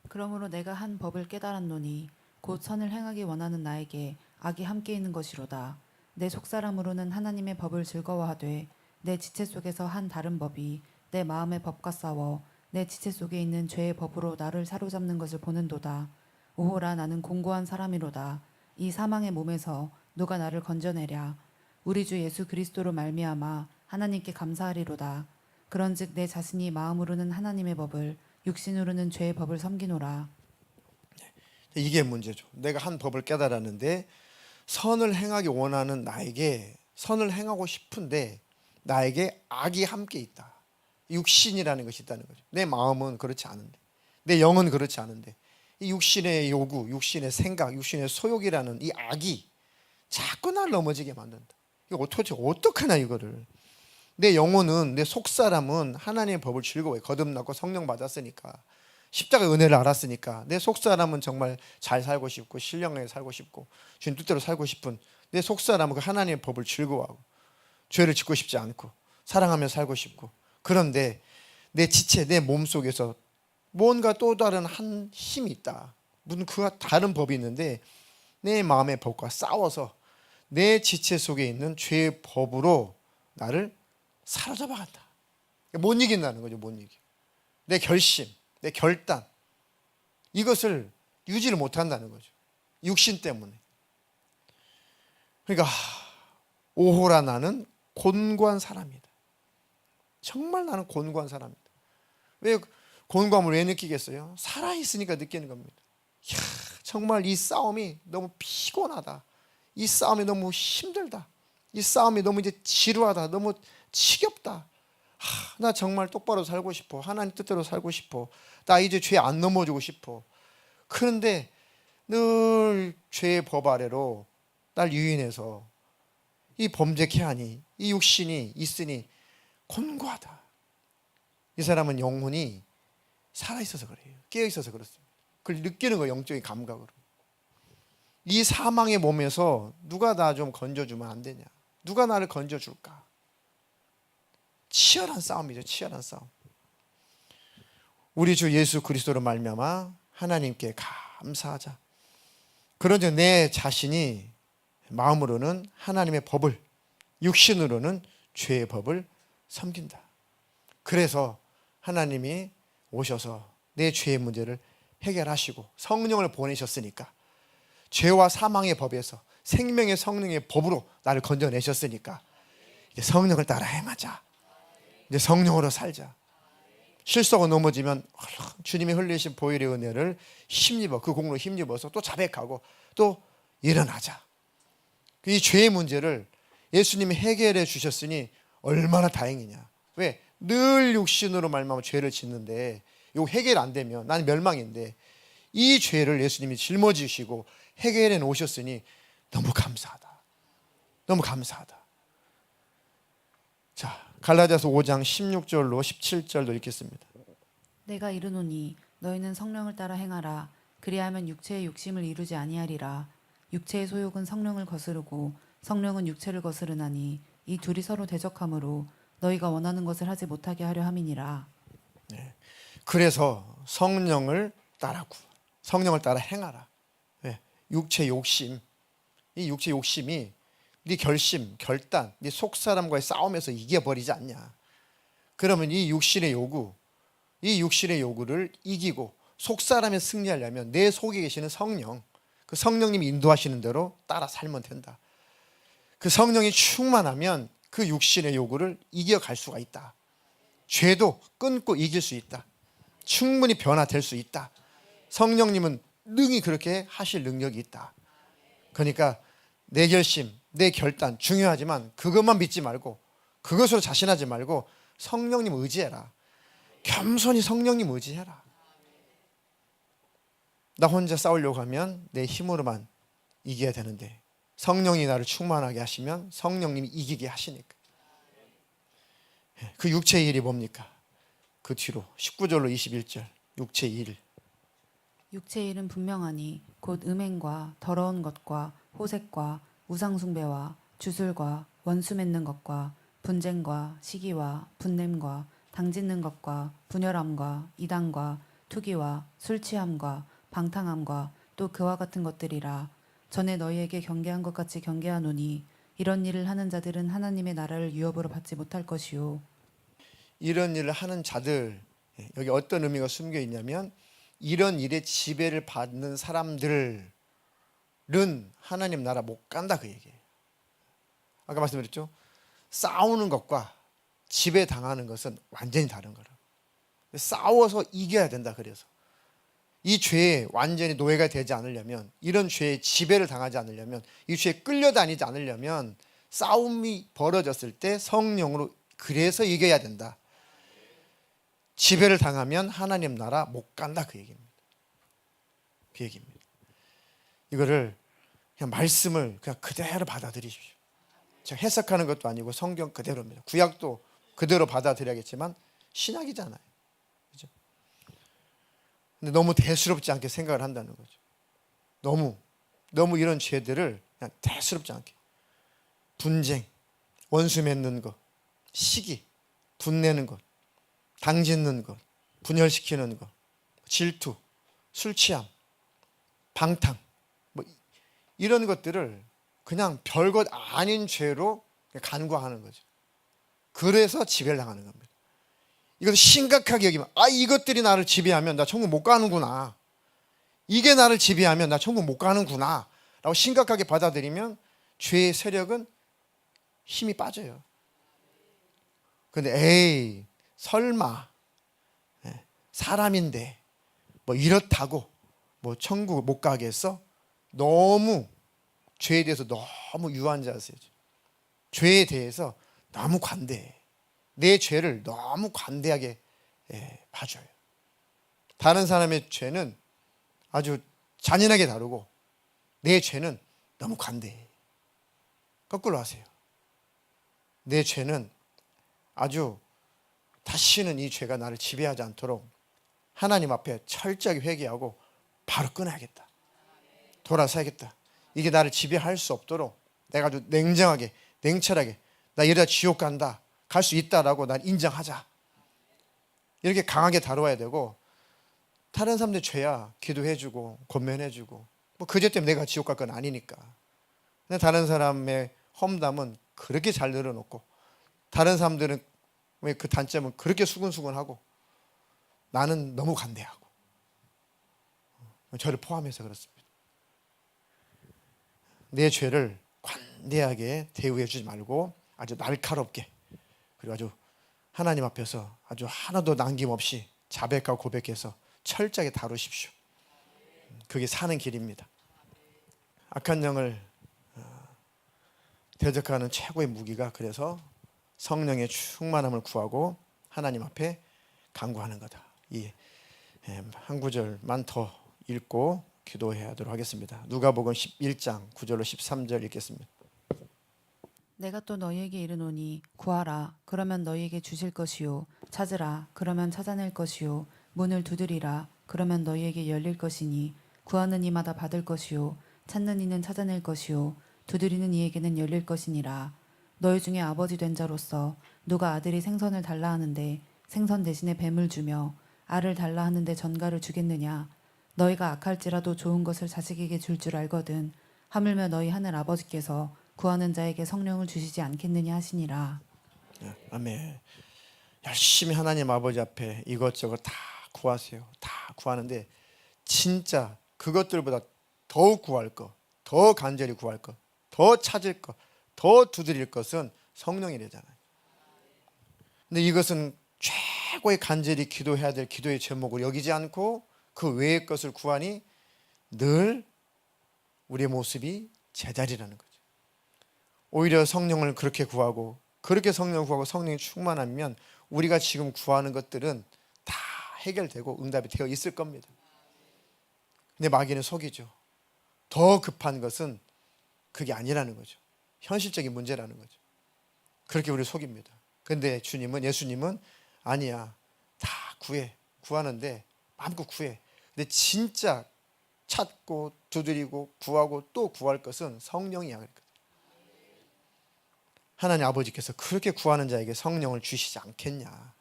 그러므로 내가 한 법을 깨달았노니 곧 선을 행하기 원하는 나에게 악이 함께 있는 것이로다. 내 속사람으로는 하나님의 법을 즐거워하되 내 지체 속에서 한 다른 법이 내 마음의 법과 싸워 내 지체 속에 있는 죄의 법으로 나를 사로잡는 것을 보는도다. 오호라, 나는 공고한 사람이로다. 이 사망의 몸에서 누가 나를 건져내랴. 우리 주 예수 그리스도로 말미암아 하나님께 감사하리로다. 그런즉 내 자신이 마음으로는 하나님의 법을 육신으로는 죄의 법을 섬기노라. 이게 문제죠. 내가 한 법을 깨달았는데 선을 행하기 원하는 나에게 선을 행하고 싶은데 나에게 악이 함께 있다. 육신이라는 것이 있다는 거죠. 내 마음은 그렇지 않은데, 내 영은 그렇지 않은데 이 육신의 요구, 육신의 생각, 육신의 소욕이라는 이 악이 자꾸 날 넘어지게 만든다. 이거 어떡하냐 이거를. 내 영혼은, 내 속사람은 하나님의 법을 즐거워해. 거듭났고 성령 받았으니까, 십자가 은혜를 알았으니까 내 속사람은 정말 잘 살고 싶고 신령하게 살고 싶고 주님 뜻대로 살고 싶은 내 속사람은 그 하나님의 법을 즐거워하고 죄를 짓고 싶지 않고 사랑하며 살고 싶고, 그런데 내 지체, 내 몸속에서 뭔가 또 다른 한 힘이 있다. 무슨 그와 다른 법이 있는데 내 마음의 법과 싸워서 내 지체 속에 있는 죄의 법으로 나를 사로잡아 간다. 못 이긴다는 거죠. 못 이겨. 내 결심, 내 결단, 이것을 유지를 못한다는 거죠. 육신 때문에. 그러니까 오호라, 나는 곤고한 사람이다. 정말 나는 곤고한 사람이다. 왜 곤고함을 왜 느끼겠어요? 살아있으니까 느끼는 겁니다. 이야, 정말 이 싸움이 너무 피곤하다. 이 싸움이 너무 힘들다. 이 싸움이 너무 이제 지루하다. 너무 지겹다. 나 정말 똑바로 살고 싶어. 하나님 뜻대로 살고 싶어. 나 이제 죄 안 넘어지고 싶어. 그런데 늘 죄의 법 아래로 날 유인해서 이 범죄케 하니 이 육신이 있으니 곤고하다. 이 사람은 영혼이 살아있어서 그래요. 깨어있어서 그렇습니다. 그걸 느끼는 거예요. 영적인 감각으로. 이 사망의 몸에서 누가 나 좀 건져주면 안 되냐. 누가 나를 건져줄까. 치열한 싸움이죠. 치열한 싸움. 우리 주 예수 그리스도로 말미암아 하나님께 감사하자. 그런데 내 자신이 마음으로는 하나님의 법을, 육신으로는 죄의 법을 섬긴다. 그래서 하나님이 오셔서 내 죄의 문제를 해결하시고 성령을 보내셨으니까, 죄와 사망의 법에서 생명의 성령의 법으로 나를 건져내셨으니까 이제 성령을 따라 행하자. 이제 성령으로 살자. 실수하고 넘어지면 주님이 흘리신 보혈의 은혜를 힘입어, 그 공로 힘입어서 또 자백하고 또 일어나자. 이 죄의 문제를 예수님이 해결해 주셨으니 얼마나 다행이냐. 왜? 늘 육신으로 말미암아 죄를 짓는데 이거 해결 안 되면 나는 멸망인데, 이 죄를 예수님이 짊어지시고 해결해 놓으셨으니 너무 감사하다. 너무 감사하다. 자, 갈라디아서 5장 16절로 17절도 읽겠습니다. 내가 이르노니 너희는 성령을 따라 행하라. 그리하면 육체의 욕심을 이루지 아니하리라. 육체의 소욕은 성령을 거스르고 성령은 육체를 거스르나니 이 둘이 서로 대적하므로 너희가 원하는 것을 하지 못하게 하려 함이니라. 그래서 성령을 따라고, 성령을 따라 행하라. 왜? 육체 욕심, 이 육체 욕심이 네 결심, 결단, 네 속사람과의 싸움에서 이겨버리지 않냐. 그러면 이 육신의 요구, 이 육신의 요구를 이기고 속사람에 승리하려면 내 속에 계시는 성령, 그 성령님이 인도하시는 대로 따라 살면 된다. 그 성령이 충만하면 그 육신의 요구를 이겨갈 수가 있다. 죄도 끊고 이길 수 있다. 충분히 변화될 수 있다. 성령님은 능히 그렇게 하실 능력이 있다. 그러니까 내 결심, 내 결단 중요하지만 그것만 믿지 말고, 그것으로 자신하지 말고 성령님 의지해라. 겸손히 성령님 의지해라. 나 혼자 싸우려고 하면 내 힘으로만 이겨야 되는데 성령이 나를 충만하게 하시면 성령님이 이기게 하시니까. 그 육체의 일이 뭡니까? 그 뒤로 19절로 21절, 육체의 일. 육체의 일은 분명하니 곧 음행과 더러운 것과 호색과 우상숭배와 주술과 원수 맺는 것과 분쟁과 시기와 분냄과 당짓는 것과 분열함과 이단과 투기와 술취함과 방탕함과 또 그와 같은 것들이라. 전에 너희에게 경계한 것 같이 경계하노니 이런 일을 하는 자들은 하나님의 나라를 유업으로 받지 못할 것이요. 이런 일을 하는 자들, 여기 어떤 의미가 숨겨 있냐면 이런 일에 지배를 받는 사람들은 하나님 나라 못 간다, 그 얘기예요. 아까 말씀드렸죠? 싸우는 것과 지배당하는 것은 완전히 다른 거라. 싸워서 이겨야 된다. 그래서 이 죄에 완전히 노예가 되지 않으려면, 이런 죄에 지배를 당하지 않으려면, 이 죄에 끌려다니지 않으려면 싸움이 벌어졌을 때 성령으로 그래서 이겨야 된다. 지배를 당하면 하나님 나라 못 간다, 그 얘기입니다. 그 얘기입니다. 이거를 그냥 말씀을 그냥 그대로 받아들이십시오. 제가 해석하는 것도 아니고 성경 그대로입니다. 구약도 그대로 받아들여야겠지만 신약이잖아요. 그죠? 근데 너무 대수롭지 않게 생각을 한다는 거죠. 너무 이런 죄들을 그냥 대수롭지 않게. 분쟁, 원수 맺는 것, 시기, 분내는 것, 당짓는 것, 분열시키는 것, 질투, 술 취함, 방탕, 이런 것들을 그냥 별것 아닌 죄로 간과하는 거죠. 그래서 지배를 당하는 겁니다. 이것을 심각하게 여기면, 이것들이 나를 지배하면 나 천국 못 가는구나, 이게 나를 지배하면 나 천국 못 가는구나 라고 심각하게 받아들이면 죄의 세력은 힘이 빠져요. 근데 설마 사람인데 이렇다고 천국 못 가겠어? 너무 죄에 대해서 너무 유한자세요. 죄에 대해서 너무 관대해. 내 죄를 너무 관대하게 봐줘요. 다른 사람의 죄는 아주 잔인하게 다루고 내 죄는 너무 관대해. 거꾸로 하세요. 내 죄는 아주 다시는 이 죄가 나를 지배하지 않도록 하나님 앞에 철저하게 회개하고 바로 끊어야겠다. 돌아서야겠다. 이게 나를 지배할 수 없도록 내가 아주 냉정하게, 냉철하게, 나 이러다 지옥 간다, 갈 수 있다라고 난 인정하자. 이렇게 강하게 다뤄야 되고, 다른 사람들 죄야 기도해주고 권면해주고 뭐 그 죄 때문에 내가 지옥 갈 건 아니니까. 근데 다른 사람의 험담은 그렇게 잘 늘어놓고 다른 사람들은 왜 그 단점은 그렇게 수근수근하고 나는 너무 관대하고 저를 포함해서 그렇습니다. 내 죄를 관대하게 대우해 주지 말고 아주 날카롭게 그리고 아주 하나님 앞에서 아주 하나도 남김없이 자백하고 고백해서 철저하게 다루십시오. 그게 사는 길입니다. 악한 영을 대적하는 최고의 무기가 그래서 성령의 충만함을 구하고 하나님 앞에 간구하는 거다. 이 한 구절만 더 읽고 기도해야 하도록 하겠습니다. 누가복음 11장 9절로 13절 읽겠습니다. 내가 또 너희에게 이르노니 구하라 그러면 너희에게 주실 것이요 찾으라 그러면 찾아낼 것이요 문을 두드리라 그러면 너희에게 열릴 것이니 구하는 이마다 받을 것이요 찾는 이는 찾아낼 것이요 두드리는 이에게는 열릴 것이니라. 너희 중에 아버지 된 자로서 누가 아들이 생선을 달라 하는데 생선 대신에 뱀을 주며 알을 달라 하는데 전갈을 주겠느냐. 너희가 악할지라도 좋은 것을 자식에게 줄 줄 알거든 하물며 너희 하늘 아버지께서 구하는 자에게 성령을 주시지 않겠느냐 하시니라. 아멘. 열심히 하나님 아버지 앞에 이것저것 다 구하세요. 다 구하는데 진짜 그것들보다 더 구할 것, 더 간절히 구할 것, 더 찾을 것, 더 두드릴 것은 성령이래잖아요. 근데 이것은 최고의 간절히 기도해야 될 기도의 제목을 여기지 않고 그 외의 것을 구하니 늘 우리의 모습이 제자리라는 거죠. 오히려 성령을 그렇게 구하고 그렇게 성령을 구하고 성령이 충만하면 우리가 지금 구하는 것들은 다 해결되고 응답이 되어 있을 겁니다. 근데 마귀는 속이죠. 더 급한 것은 그게 아니라는 거죠. 현실적인 문제라는 거죠. 그렇게 우리를 속입니다. 근데 예수님은 아니야. 다 구해. 구하는데 마음껏 구해. 근데 진짜 찾고 두드리고 구하고 또 구할 것은 성령이야. 하나님 아버지께서 그렇게 구하는 자에게 성령을 주시지 않겠냐.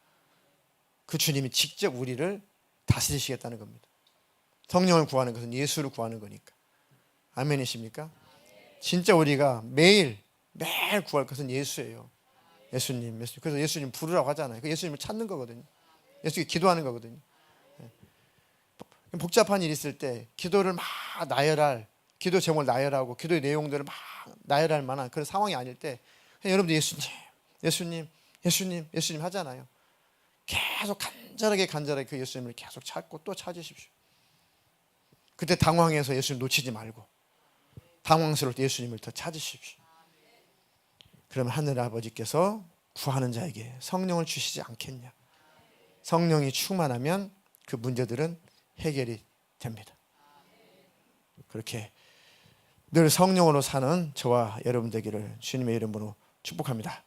그 주님이 직접 우리를 다스리시겠다는 겁니다. 성령을 구하는 것은 예수를 구하는 거니까. 아멘이십니까? 진짜 우리가 매일 구할 것은 예수예요. 예수님. 그래서 예수님 부르라고 하잖아요. 그 예수님을 찾는 거거든요. 예수님이 기도하는 거거든요. 복잡한 일이 있을 때 기도를 막 나열할, 기도 제목을 나열하고 기도의 내용들을 막 나열할 만한 그런 상황이 아닐 때 여러분들 예수님 하잖아요. 계속 간절하게 그 예수님을 계속 찾고 또 찾으십시오. 그때 당황해서 예수님 놓치지 말고 당황스러울 때 예수님을 더 찾으십시오. 그러면 하늘 아버지께서 구하는 자에게 성령을 주시지 않겠냐. 성령이 충만하면 그 문제들은 해결이 됩니다. 그렇게 늘 성령으로 사는 저와 여러분 되기를 주님의 이름으로 축복합니다.